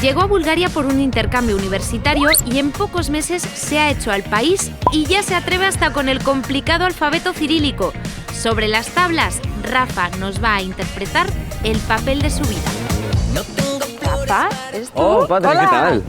Llegó a Bulgaria por un intercambio universitario y en pocos meses se ha hecho al país y ya se atreve hasta con el complicado alfabeto cirílico. Sobre las tablas, Rafa nos va a interpretar el papel de su vida. Rafa, ¿es tú? Oh, Patri, Hola. ¿qué tal?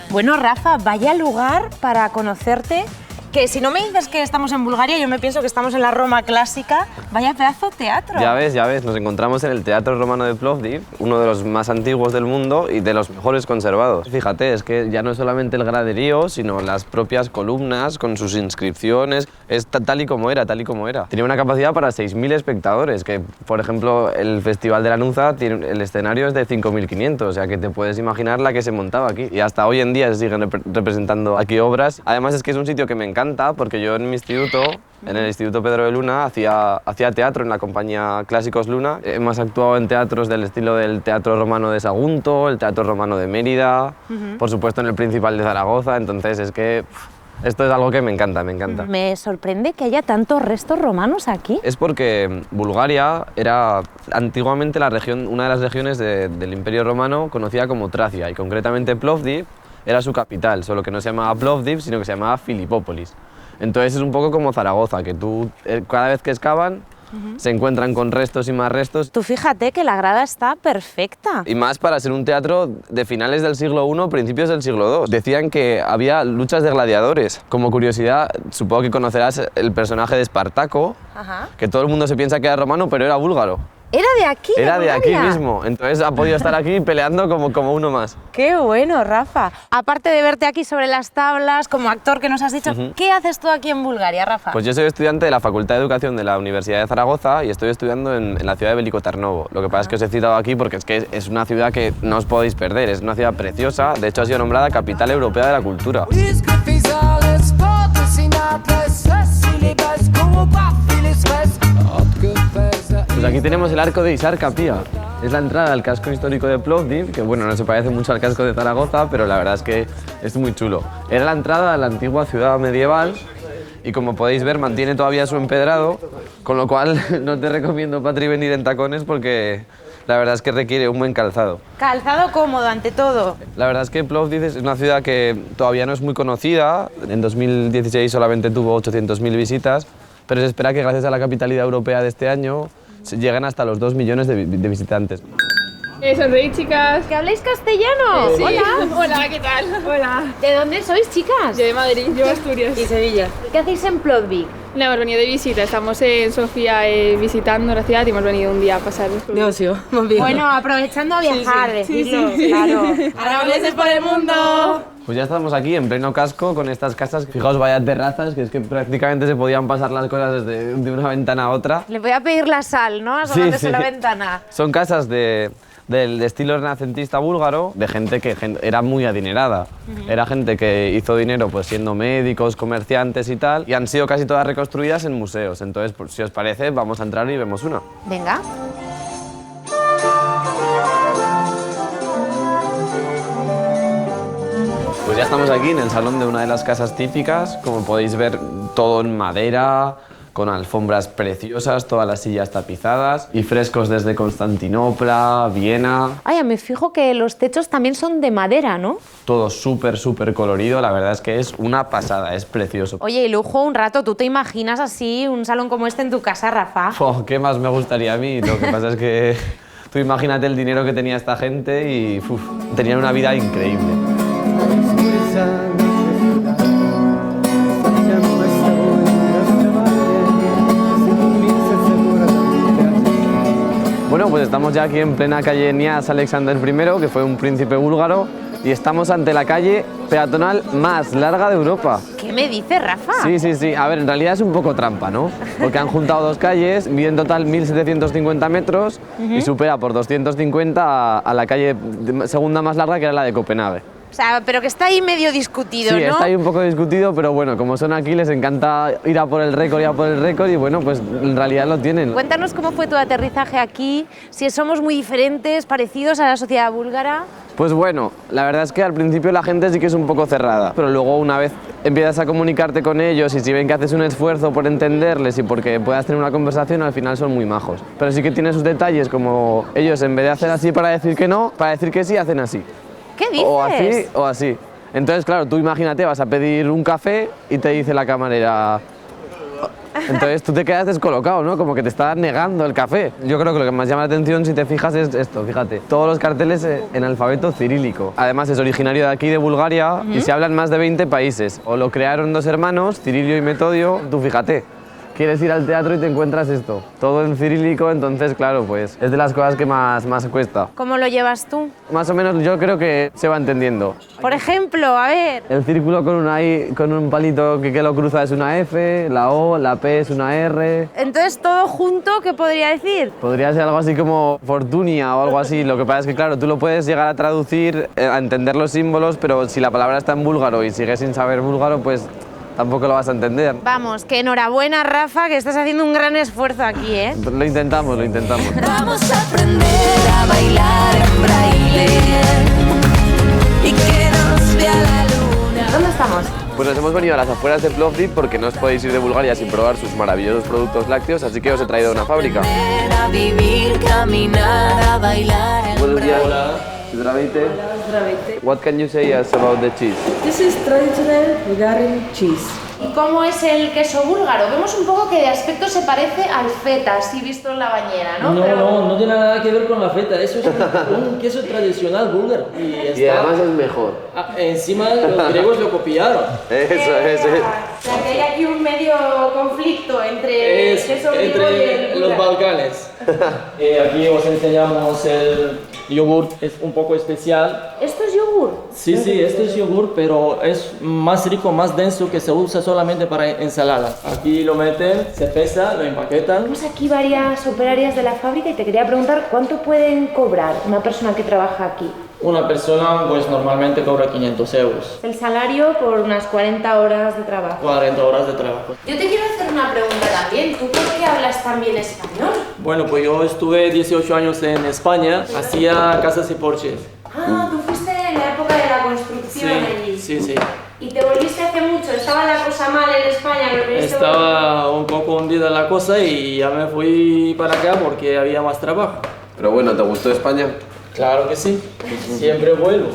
Bueno, Rafa, vaya lugar para conocerte. Que si no me dices que estamos en Bulgaria, yo me pienso que estamos en la Roma clásica. Vaya pedazo de teatro. Ya ves, nos encontramos en el Teatro Romano de Plovdiv, uno de los más antiguos del mundo y de los mejores conservados. Fíjate, es que ya no es solamente el graderío, sino las propias columnas con sus inscripciones, es tal y como era, tal y como era. Tenía una capacidad para 6.000 espectadores, que por ejemplo el Festival de la Nuza, el escenario es de 5.500, o sea que te puedes imaginar la que se montaba aquí. Y hasta hoy en día se siguen representando aquí obras. Además es que es un sitio que me encanta porque yo en mi instituto, en el Instituto Pedro de Luna, hacía teatro en la compañía Clásicos Luna. Hemos actuado en teatros del estilo del Teatro Romano de Sagunto, el Teatro Romano de Mérida, por supuesto en el Principal de Zaragoza, entonces es que esto es algo que me encanta, me encanta. Me sorprende que haya tantos restos romanos aquí. Es porque Bulgaria era antiguamente una de las regiones del Imperio Romano conocida como Tracia, y concretamente Plovdiv era su capital, solo que no se llamaba Plovdiv, sino que se llamaba Filipópolis. Entonces es un poco como Zaragoza, que tú cada vez que excavan se encuentran con restos y más restos. Tú fíjate que la grada está perfecta. Y más para ser un teatro de finales del siglo I, principios del siglo II. Decían que había luchas de gladiadores. Como curiosidad, supongo que conocerás el personaje de Espartaco, que todo el mundo se piensa que era romano, pero era búlgaro. ¿Era de aquí? Era de aquí Bulgaria? mismo, entonces ha podido estar aquí peleando como uno más. ¡Qué bueno, Rafa! Aparte de verte aquí sobre las tablas, como actor que nos has dicho, ¿qué haces tú aquí en Bulgaria, Rafa? Pues yo soy estudiante de la Facultad de Educación de la Universidad de Zaragoza y estoy estudiando en la ciudad de Veliko Tarnovo. Lo que pasa es que os he citado aquí porque es que es una ciudad que no os podéis perder, es una ciudad preciosa, de hecho ha sido nombrada Capital Europea de la Cultura. Pues aquí tenemos el arco de Isar Capia. Es la entrada al casco histórico de Plovdiv, que bueno, no se parece mucho al casco de Zaragoza, pero la verdad es que es muy chulo. Era la entrada a la antigua ciudad medieval y como podéis ver mantiene todavía su empedrado, con lo cual no te recomiendo, Patri, venir en tacones porque la verdad es que requiere un buen calzado. Calzado cómodo, ante todo. La verdad es que Plovdiv es una ciudad que todavía no es muy conocida. En 2016 solamente tuvo 800.000 visitas, pero se espera que gracias a la capitalidad europea de este año lleguen hasta los 2 millones de visitantes. Sonreíd, chicas. ¿Que habláis castellano? Sí. Hola. Hola, ¿qué tal? Hola. ¿De dónde sois, chicas? Yo de Madrid, yo de Asturias. Y Sevilla. ¿Qué hacéis en Plovdiv? No, hemos venido de visita. Estamos en Sofía visitando la ciudad y hemos venido un día a pasar. De ocio, más bien. Bueno, aprovechando a viajar, Sí, decirlo, sí. claro. ¡Aragoneses por el mundo! Pues ya estamos aquí en pleno casco con estas casas. Fijaos, vaya terrazas, que es que prácticamente se podían pasar las cosas de una ventana a otra. Le voy a pedir la sal, ¿no? Asomándose Sí, sí. la ventana. Son casas del estilo renacentista búlgaro, de gente que era muy adinerada. Era gente que hizo dinero pues siendo médicos, comerciantes y tal, y han sido casi todas reconstruidas en museos. Entonces, pues, si os parece, vamos a entrar y vemos una. Venga. Pues ya estamos aquí en el salón de una de las casas típicas. Como podéis ver, todo en madera, con alfombras preciosas, todas las sillas tapizadas y frescos desde Constantinopla, Viena. Ay, me fijo que los techos también son de madera, ¿no? Todo súper, súper colorido. La verdad es que es una pasada, es precioso. Oye, y lujo un rato, ¿tú te imaginas así un salón como este en tu casa, Rafa? Oh, ¿qué más me gustaría a mí? Lo que pasa es que tú imagínate el dinero que tenía esta gente y tenían una vida increíble. Bueno, pues estamos ya aquí en plena calle Nias Alexander I, que fue un príncipe búlgaro, y estamos ante la calle peatonal más larga de Europa. ¿Qué me dices, Rafa? Sí, sí, sí. A ver, en realidad es un poco trampa, ¿no? Porque han juntado dos calles, mide en total 1.750 metros y supera por 250 a la calle segunda más larga, que era la de Copenhague. O sea, pero que está ahí medio discutido, Sí, ¿no? está ahí un poco discutido, pero bueno, como son aquí les encanta ir a por el récord y bueno, pues en realidad lo tienen. Cuéntanos cómo fue tu aterrizaje aquí, si somos muy diferentes, parecidos a la sociedad búlgara. Pues bueno, la verdad es que al principio la gente sí que es un poco cerrada, pero luego una vez empiezas a comunicarte con ellos y si ven que haces un esfuerzo por entenderles y porque puedas tener una conversación, al final son muy majos. Pero sí que tiene sus detalles, como ellos en vez de hacer así para decir que no, para decir que sí, hacen así. ¿Qué dices? O así o así. Entonces, claro, tú imagínate, vas a pedir un café y te dice la camarera... Entonces tú te quedas descolocado, ¿no? Como que te está negando el café. Yo creo que lo que más llama la atención, si te fijas, es esto, fíjate. Todos los carteles en alfabeto cirílico. Además es originario de aquí, de Bulgaria, y se habla en más de 20 países. O lo crearon dos hermanos, Cirilio y Metodio. Tú fíjate, quieres ir al teatro y te encuentras esto. Todo en cirílico, entonces, claro, pues es de las cosas que más cuesta. ¿Cómo lo llevas tú? Más o menos yo creo que se va entendiendo. Por ejemplo, a ver. El círculo con una I, con un palito que lo cruza es una F, la O, la P es una R. Entonces, todo junto, ¿qué podría decir? Podría ser algo así como Fortunia o algo así. Lo que pasa es que, claro, tú lo puedes llegar a traducir, a entender los símbolos, pero si la palabra está en búlgaro y sigues sin saber búlgaro, pues tampoco lo vas a entender. Vamos, que enhorabuena, Rafa, que estás haciendo un gran esfuerzo aquí, ¿eh? Lo intentamos, lo intentamos. Vamos a aprender a bailar en braille y que nos vea la luna. ¿Dónde estamos? Pues nos hemos venido a las afueras de Plovdiv porque no os podéis ir de Bulgaria sin probar sus maravillosos productos lácteos, así que os he traído a una fábrica. Aprender a vivir, caminar, a bailar en Buenos días. braille. Здравейте. Здравейте. What can you say us about the cheese? This is traditional Bulgarian cheese. ¿Y cómo es el queso búlgaro? Vemos un poco que de aspecto se parece al feta, así visto en la bañera, ¿no? No tiene nada que ver con la feta, eso es un queso tradicional búlgaro. Y además es mejor. Encima los griegos lo copiaron. Eso, eso. O sea, que hay aquí un medio conflicto entre el queso griego y Entre el los búlgaro. Balcanes. Aquí os enseñamos el yogur, es un poco especial. ¿Esto es yogur? Sí, esto es yogur, pero es más rico, más denso, que se usa solamente para ensalada. Aquí lo meten, se pesa, lo empaquetan. Tenemos aquí varias operarias de la fábrica y te quería preguntar cuánto pueden cobrar una persona que trabaja aquí. Una persona pues normalmente cobra 500 euros. El salario por unas 40 horas de trabajo. 40 horas de trabajo. Yo te quiero hacer una pregunta también. ¿Tú por qué hablas tan bien español? Bueno, pues yo estuve 18 años en España, hacía casas y porches. Ah, tú fuiste en la época de la construcción allí. Sí. ¿Y te volviste hace mucho? ¿Estaba la cosa mal en España? Estaba un poco hundida la cosa y ya me fui para acá porque había más trabajo. Pero bueno, ¿te gustó España? Claro que sí, siempre vuelvo.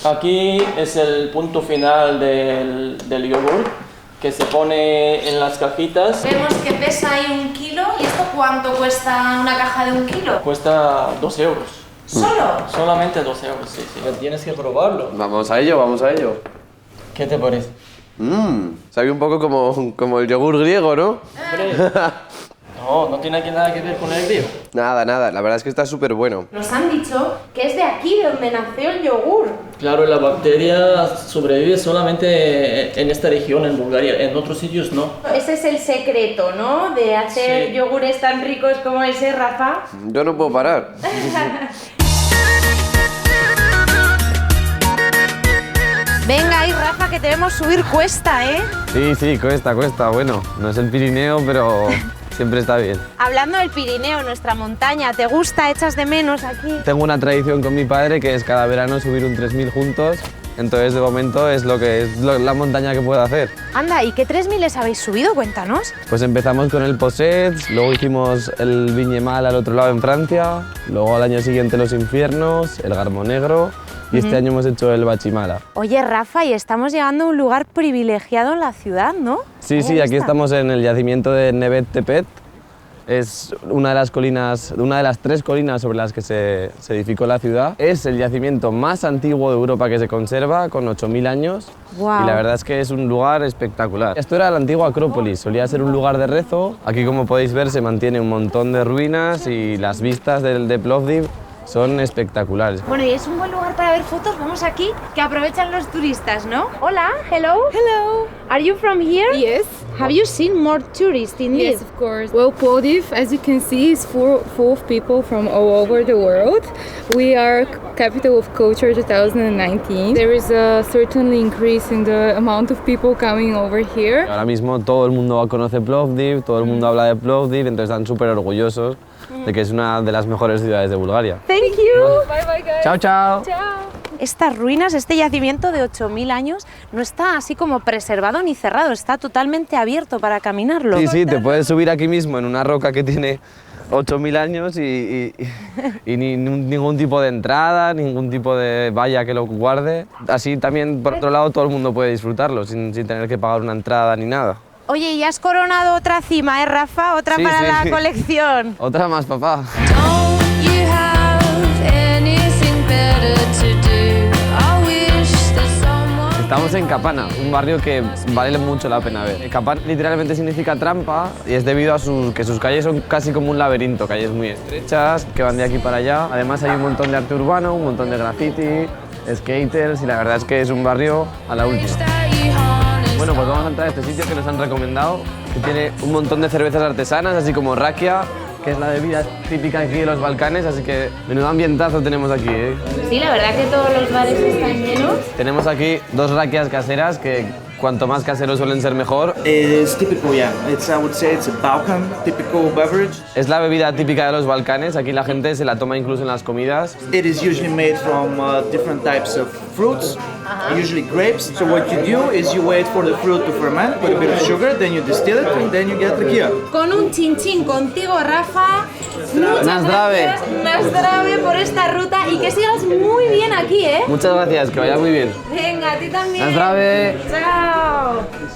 Aquí es el punto final del yogur, que se pone en las cajitas. Vemos que pesa ahí 1 kilo. ¿Y esto cuánto cuesta una caja de 1 kilo? Cuesta 2 euros. ¿Solo? Solamente 2 euros, sí. Tienes que probarlo. Vamos a ello, vamos a ello. ¿Qué te parece? Sabe un poco como el yogur griego, ¿no? No tiene nada que ver con el griego. Nada, la verdad es que está súper bueno. Nos han dicho que es de aquí, de donde nació el yogur. Claro, la bacteria sobrevive solamente en esta región, en Bulgaria, en otros sitios no. Ese es el secreto, ¿no? De hacer Sí. yogures tan ricos como ese, Rafa. Yo no puedo parar. Venga ahí, Rafa, que te vemos subir cuesta, ¿eh? Sí, cuesta. Bueno, no es el Pirineo, pero siempre está bien. Hablando del Pirineo, nuestra montaña, ¿te gusta? ¿Echas de menos aquí? Tengo una tradición con mi padre que es cada verano subir un 3000 juntos. Entonces, de momento, es la montaña que puedo hacer. Anda, ¿y qué 3000 habéis subido? Cuéntanos. Pues empezamos con el Possets, luego hicimos el Vignemal al otro lado en Francia, luego al año siguiente los Infiernos, el Garmo Negro y este año hemos hecho el Bachimala. Oye, Rafa, y estamos llegando a un lugar privilegiado en la ciudad, ¿no? Sí, ¿Cómo aquí está? estamos en el yacimiento de Nevet Tepet. Es una de las 3 colinas sobre las que se edificó la ciudad. Es el yacimiento más antiguo de Europa que se conserva, con 8000 años. Guau. Y la verdad es que es un lugar espectacular. Esto era la antigua Acrópolis, solía ser un lugar de rezo. Aquí, como podéis ver, se mantiene un montón de ruinas y las vistas de Plovdiv son espectaculares. Bueno, y es un buen lugar para ver fotos. Vamos aquí, que aprovechan los turistas, ¿no? Hola, hello. Hello. Are you from here? Yes. Have you seen more tourists in Yes, this? of course. Well, Plovdiv, as you can see, is full of people from all over the world. We are capital of culture 2019. There is a certainly increase in the amount of people coming over here. Ahora mismo todo el mundo conoce Plovdiv, todo el mundo habla de Plovdiv, entonces están súper orgullosos de que es una de las mejores ciudades de Bulgaria. Thank you. Bye bye guys. Chao, chao. Estas ruinas, este yacimiento de 8000 años, no está así como preservado ni cerrado, está totalmente abierto para caminarlo. Sí, sí, te puedes subir aquí mismo en una roca que tiene 8000 años y ningún tipo de entrada, ningún tipo de valla que lo guarde. Así también, por otro lado, todo el mundo puede disfrutarlo sin tener que pagar una entrada ni nada. Oye, y has coronado otra cima, Rafa? Otra Sí, para sí. la colección. Otra más, papá. Don't you have anything better to do? I wish that someone Estamos en Kapana, un barrio que vale mucho la pena ver. Kapana literalmente significa trampa y es debido a que sus calles son casi como un laberinto, calles muy estrechas que van de aquí para allá. Además hay un montón de arte urbano, un montón de graffiti, skaters y la verdad es que es un barrio a la última. that you harness. Bueno, pues vamos a entrar a este sitio que nos han recomendado, que tiene un montón de cervezas artesanas, así como rakia, que es la bebida típica aquí de los Balcanes, así que menudo ambientazo tenemos aquí, ¿eh? Sí, la verdad que todos los bares están llenos. Tenemos aquí 2 rakias caseras que cuanto más caseros suelen ser mejor. It is typical, yeah. I would say it's a Balkan typical beverage. Es la bebida típica de los Balcanes, aquí la gente se la toma incluso en las comidas. It is usually made from different types of fruits, usually grapes. So what you do is you wait for the fruit to ferment, put a bit of sugar, then you distill it, and then you get rakia. Con un chinchín contigo, Rafa. Muchas Nazdrave. gracias, Nazdrave, por esta ruta y que sigas muy bien aquí, ¿eh? Muchas gracias, que vaya muy bien. Venga, a ti también. Nazdrave. Chao.